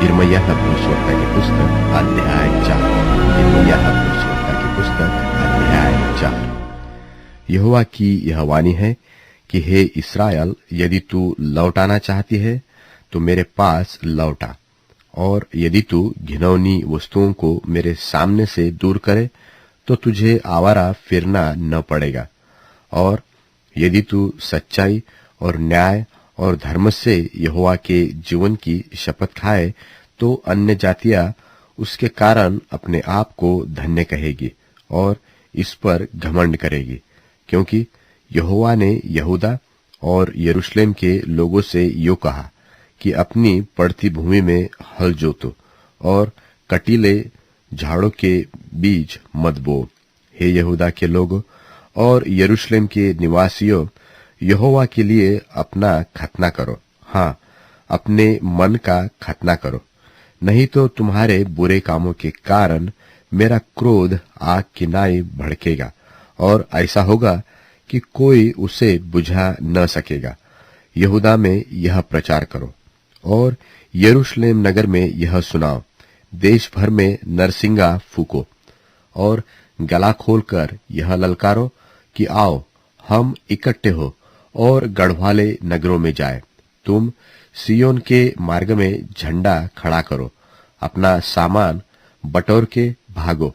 यिर्मयाह भविष्यवक्ता की पुस्तक अध्याय 4। यिर्मयाह भविष्यवक्ता की पुस्तक अध्याय 4। यहोवा की यह वाणी है कि हे इस्राएल, यदि तू लौटाना चाहती है तो मेरे पास लौटा, और यदि तू घिनौनी वस्तुओं को मेरे सामने से दूर करे तो तुझे आवारा फिरना न पड़ेगा। और यदि तू सच्चाई और न्याय और धर्म से यहोवा के जीवन की शपथ खाए तो अन्य जातियां उसके कारण अपने आप को धन्य कहेगी और इस पर घमंड करेगी, क्योंकि यहोवा ने यहूदा और यरूशलेम के लोगों से यो कहा कि अपनी पड़ती भूमि में हल जोतो और कटीले झाड़ों के बीज मत बो। हे यहूदा के लोगों और यरूशलेम के निवासियों, यहोवा के लिए अपना खतना करो, हाँ, अपने मन का खतना करो, नहीं तो तुम्हारे बुरे कामों के कारण मेरा क्रोध आग की नाई भड़केगा और ऐसा होगा कि कोई उसे बुझा न सकेगा। यहूदा में यह प्रचार करो और यरूशलेम नगर में यह सुनाओ, देश भर में नरसिंगा फूको और गला खोलकर यह ललकारो कि आओ, हम इकट्ठे हो और गढ़वाले नगरों में जाए। तुम सियोन के मार्ग में झंडा खड़ा करो, अपना सामान बटोर के भागो,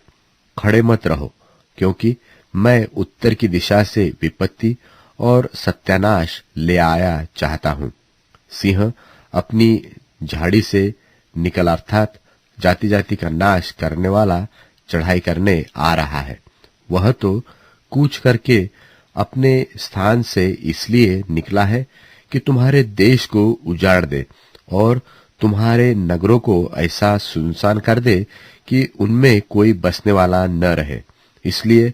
खड़े मत रहो, क्योंकि मैं उत्तर की दिशा से विपत्ति और सत्यानाश ले आया चाहता हूं। सिंह अपनी झाड़ी से निकल, अर्थात जाति जाति का नाश करने वाला चढ़ाई करने आ रहा है। वह तो कूच करके अपने स्थान से इसलिए निकला है कि तुम्हारे देश को उजाड़ दे और तुम्हारे नगरों को ऐसा सुनसान कर दे कि उनमें कोई बसने वाला न रहे। इसलिए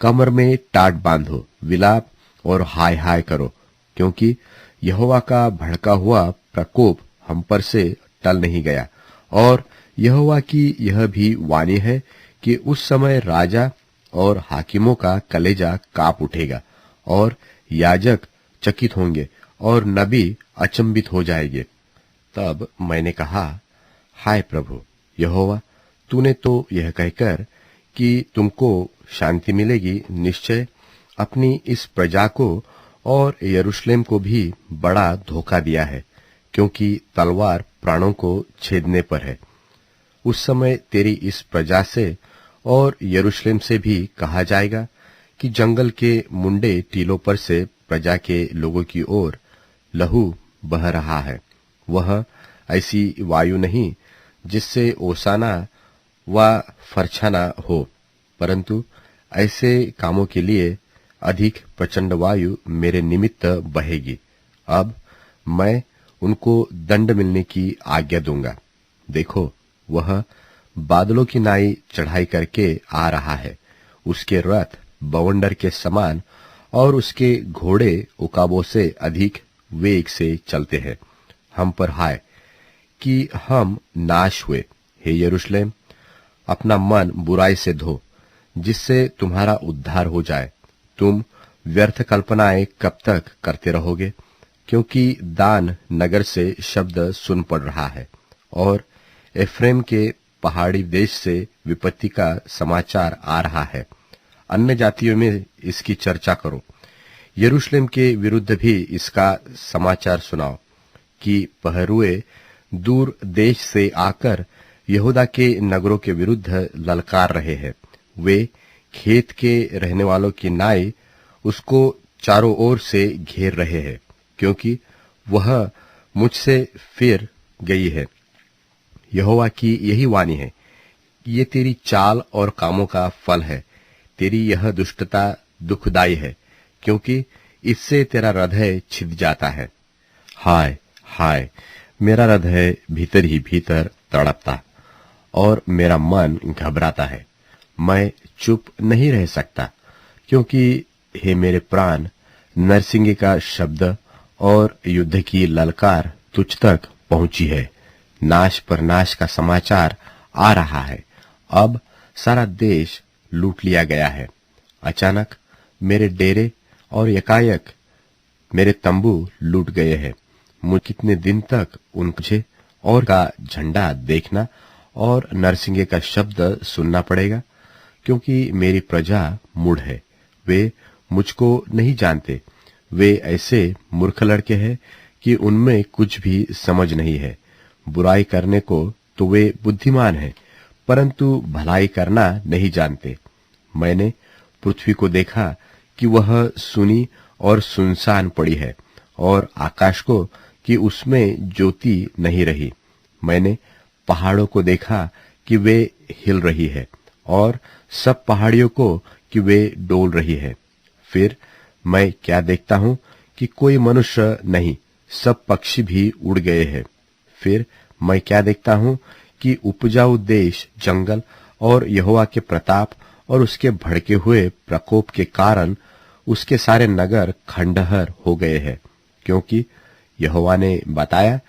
कमर में टाट बांधो, विलाप और हाय हाय करो, क्योंकि यहोवा का भड़का हुआ प्रकोप हम पर से टल नहीं गया। और यहोवा की यह भी वाणी है कि उस समय राजा और हाकिमों का कलेजा कांप उठेगा और याजक चकित होंगे और नबी अचंभित हो जाएंगे। तब मैंने कहा, हाय प्रभु यहोवा, तूने तो यह कहकर कि तुमको शांति मिलेगी, निश्चय अपनी इस प्रजा को और यरूशलेम को भी बड़ा धोखा दिया है, क्योंकि तलवार प्राणों को छेदने पर है। उस समय तेरी इस प्रजा से और यरूशलेम से भी कहा जाएगा कि जंगल के मुंडे टीलों पर से प्रजा के लोगों की ओर लहू बह रहा है। वह ऐसी वायु नहीं जिससे ओसाना व फरछाना हो, परंतु ऐसे कामों के लिए अधिक प्रचंड वायु मेरे निमित्त बहेगी। अब मैं उनको दंड मिलने की आज्ञा दूंगा। देखो, वह बादलों की नाई चढ़ाई करके आ रहा है, उसके रथ बवंडर के समान और उसके घोड़े उकाबों से अधिक वेग से चलते हैं। हम पर हाय कि हम नाश हुए। हे यरूशलेम, अपना मन बुराई से धो, जिससे तुम्हारा उद्धार हो जाए। तुम व्यर्थ कल्पनाएं कब तक करते रहोगे? क्योंकि दान नगर से शब्द सुन पड़ रहा है और एफ्रेम के पहाड़ी देश से विपत्ति का समाचार आ रहा है। अन्य जातियों में इसकी चर्चा करो, यरूशलेम के विरुद्ध भी इसका समाचार सुनाओ कि पहरुए दूर देश से आकर यहूदा के नगरों के विरुद्ध ललकार रहे हैं। वे खेत के रहने वालों की नाई उसको चारों ओर से घेर रहे हैं, क्योंकि वह मुझसे फिर गई है। यहोवा की यही वाणी है, ये तेरी चाल और कामों का फल है। तेरी यह दुष्टता दुखदाई है, क्योंकि इससे तेरा हृदय छिद जाता है। हाय हाय, मेरा हृदय भीतर ही भीतर तड़पता और मेरा मन घबराता है। मैं चुप नहीं रह सकता, क्योंकि हे मेरे प्राण, नरसिंगे का शब्द और युद्ध की ललकार तुझ तक पहुंची है। नाश पर नाश का समाचार आ रहा है। अब सारा देश लूट लिया गया है। अचानक मेरे डेरे और यकायक मेरे तंबू लूट गए हैं। मुझे कितने दिन तक उनसे और का झंडा देखना और नरसिंगे का शब्द सुनना पड़ेगा, क्योंकि मेरी प्रजा मूढ़ है, वे मुझको नहीं जानते। वे ऐसे मूर्ख लड़के हैं कि उनमें कुछ भी समझ नहीं है। बुराई करने को तो वे बुद्धिमान हैं, परंतु भलाई करना नहीं जानते। मैंने पृथ्वी को देखा कि वह सुनी और सुनसान पड़ी है, और आकाश को कि उसमें ज्योति नहीं रही। मैंने पहाड़ों को देखा कि वे हिल रही है, और सब पहाड़ियों को कि वे डोल रही है। फिर मैं क्या देखता हूं कि कोई मनुष्य नहीं, सब पक्षी भी उड़ गए हैं। फिर मैं क्या देखता हूं कि उपजाऊ देश, जंगल और यहोवा के प्रताप और उसके भड़के हुए प्रकोप के कारण उसके सारे नगर खंडहर हो गए हैं, क्योंकि यहोवा ने बताया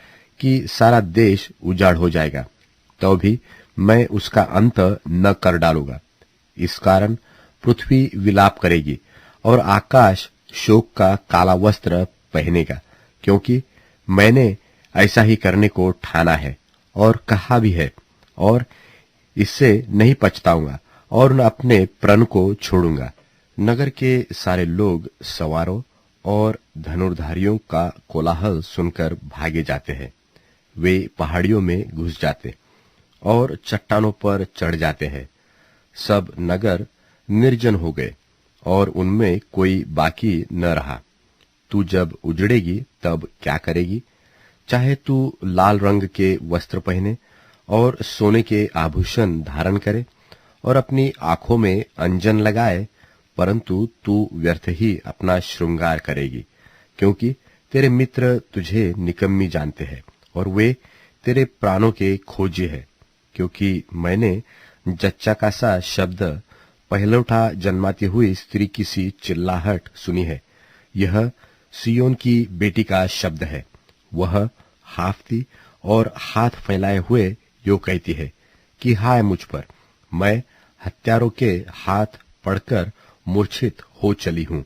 कि सारा देश उजाड़ हो जाएगा, तो भी मैं उसका अंत न कर डालूंगा। इस कारण पृथ्वी विलाप करेगी और आकाश शोक का काला वस्त्र पहनेगा, क्योंकि मैंने ऐसा ही करने को ठाना है और कहा भी है, और इससे नहीं पछताऊंगा और न अपने प्रण को छोड़ूंगा। नगर के सारे लोग सवारों और धनुर्धारियों का कोलाहल सुनकर भागे जाते हैं। वे पहाड़ियों में घुस जाते और चट्टानों पर चढ़ जाते हैं। सब नगर निर्जन हो गए और उनमें कोई बाकी न रहा। तू जब उजड़ेगी तब क्या करेगी? चाहे तू लाल रंग के वस्त्र पहने और सोने के आभूषण धारण करे और अपनी आंखों में अंजन लगाए, परंतु तू व्यर्थ ही अपना श्रृंगार करेगी, क्योंकि तेरे मित्र तुझे निकम्मी जानते हैं और वे तेरे प्राणों के खोजी है। क्योंकि मैंने जच्चा का सा शब्द, पहलौठा जन्माती हुई स्त्री की सी चिल्लाहट सुनी है। यह सियोन की बेटी का शब्द है। वह हाफती और हाथ फैलाए हुए यो कहती है कि हाय मुझ पर, मैं हत्यारों के हाथ पड़कर मूर्छित हो चली हूं।